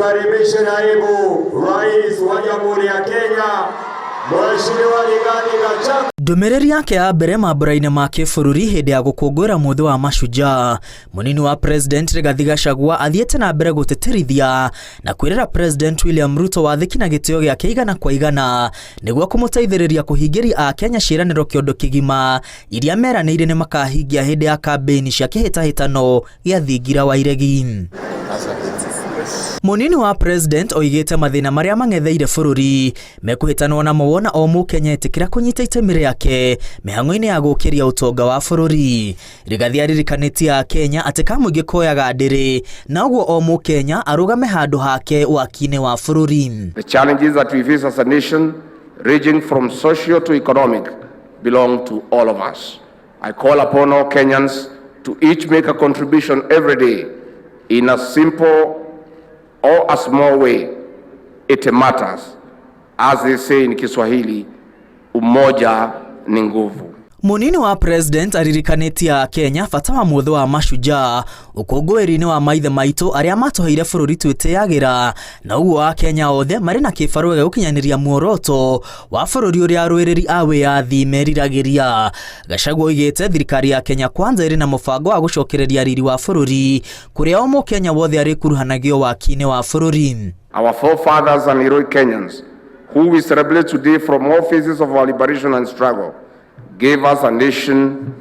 nimkaribishe naibu rais wa Jamhuri ya Kenya, Mheshimiwa Rigathi. Ndũmĩrĩri yake ya mbere mambũra-inĩ ma kĩbũrũri hĩndĩ ya gũkũngũĩra mũthĩ wa mashujaa, mũnini wa President Rigathi athiĩte na mbere gũtĩtĩrithia na kwĩrĩra President William Ruto wathĩki na gĩtĩo gĩake igana kwa igana nĩguo kũmũteithĩrĩria kũhingĩria a Kenya ciĩranĩro kĩondo kĩgima iria meranĩire nĩ makahingia hĩndĩ ya kambĩini cia kĩhĩtahĩtano gĩa thingira wa iregi. Mũnini wa President oigĩte mathĩna marĩa mang'etheire bũrũri mekũhĩtanwo namo wona o Mũkenya etĩkĩra kũnyita itemi rĩake mĩhang'o-inĩ ya gũkĩria ũtonga wa bũrũri. Rigathi aririkanĩtie a Kenya atĩ kamũingĩ koyaga ndĩrĩ na ũguo o Mũkenya arũgame handũ hake waki-inĩ wa bũrũri. The challenges that we face as a nation, ranging from social to economic, belong to all of us. I call upon all Kenyans to each make a contribution every day in a simple or a small way. It matters. As they say in Kiswahili, umoja ni nguvu. Mũnini wa President aririkanĩtie a Kenya bata wa mũthĩ wa mashujaa ũkũngũĩri-inĩ wa maithe maitũ arĩa matũheire bũrũri twĩtĩagĩra, na ũguo a Kenya othe marĩ na kĩbarũa gĩa gũkinyanĩria muoroto wa bũrũri ũrĩa arũĩrĩri a wĩyathi meriragĩria. Gachagua oigĩte thirikari ya Kenya Kwanza ĩrĩ na mũbango wa gũcokereria riri wa bũrũri kũrĩa o Mũkenya wothe arĩkuruhanagio waki-inĩ wa bũrũri. Our forefathers and heroic Kenyans, who we celebrate today from all phases of our liberation and struggle, gave us a nation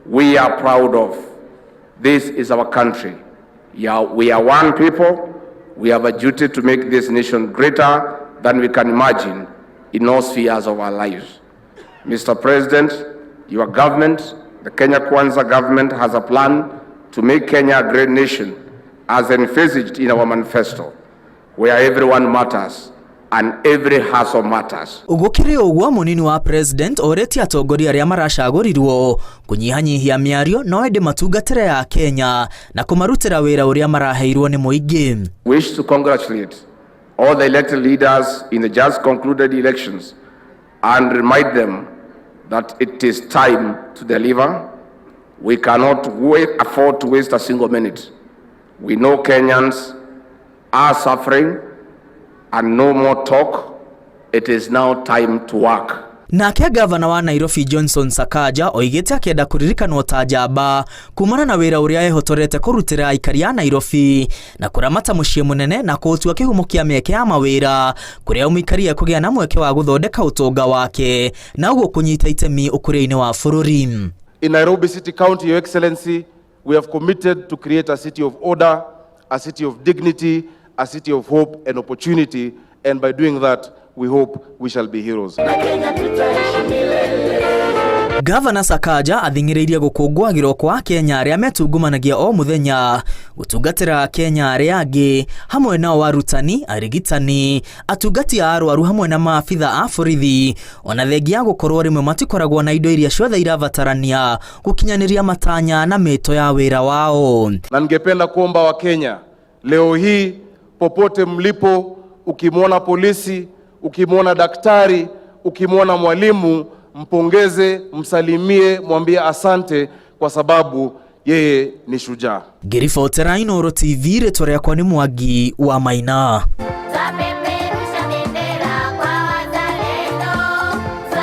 we are proud of. This is our country. We are one people. We have a duty to make this nation greater than we can imagine in all spheres of our lives. Mr. President, your government, the Kenya Kwanza government, has a plan to make Kenya a great nation, as envisaged in our manifesto, where everyone matters and every hustle matters. Ugukiri ũguo mũnini wa President orĩtie atongoria arĩa maracagũrirwo kũnyihanyihia mĩario no ĩndĩ matungatĩre ya Kenya na kũmarutĩra wĩra ũrĩa maraheirwo nĩ mũingĩ. Wish to congratulate all the elected leaders in the just concluded elections and remind them that it is time to deliver. We cannot afford to waste a single minute. We know Kenyans are suffering, and no more talk. It is now time to work. Nake gavana wa Nairobi Johnson Sakaja oigĩte akĩenda kũririkanwo ta njamba kumana na wĩra ũrĩa ehotorete kũrutĩra aikari a Nairobi na kũramata mũciĩ mũnene na kũũtua kĩhumo kĩa mĩeke ya mawĩra kũrĩa mũikari ekũgĩa na mweke wa gũthondeka ũtonga wake na ũguo kũnyita itemi ũkũria-inĩ wa bũrũri. In Nairobi City County, Your Excellency, we have committed to create a city of order, a city of dignity, a city of hope and opportunity, and by doing that, we hope we shall be heroes. Governor Sakaja athing'ĩrĩirie gũkũngũagĩrwo kwa Kenya arĩa metungumanagia o mũthenya gũtungatĩra Kenya arĩa angĩ hamwe nao arutani, arigitani, atungati a arwaru hamwe na maabitha a borithi ona thengia gũkorwo rĩmwe matikoragwo na indo iria ciothe irabatarania gũkinyanĩria matanya na mĩto ya wĩra wao. Na ningependa kuomba wa Kenya leo hii popote mlipo, ukimwona polisi, ukimwona daktari, ukimwona mwalimu, mpongeze, msalimie, mwambie asante kwa sababu yeye ni shujaa. Ngĩribotera Inooro TV, rĩtwa rĩakwa nĩ Mwangi wa Maina.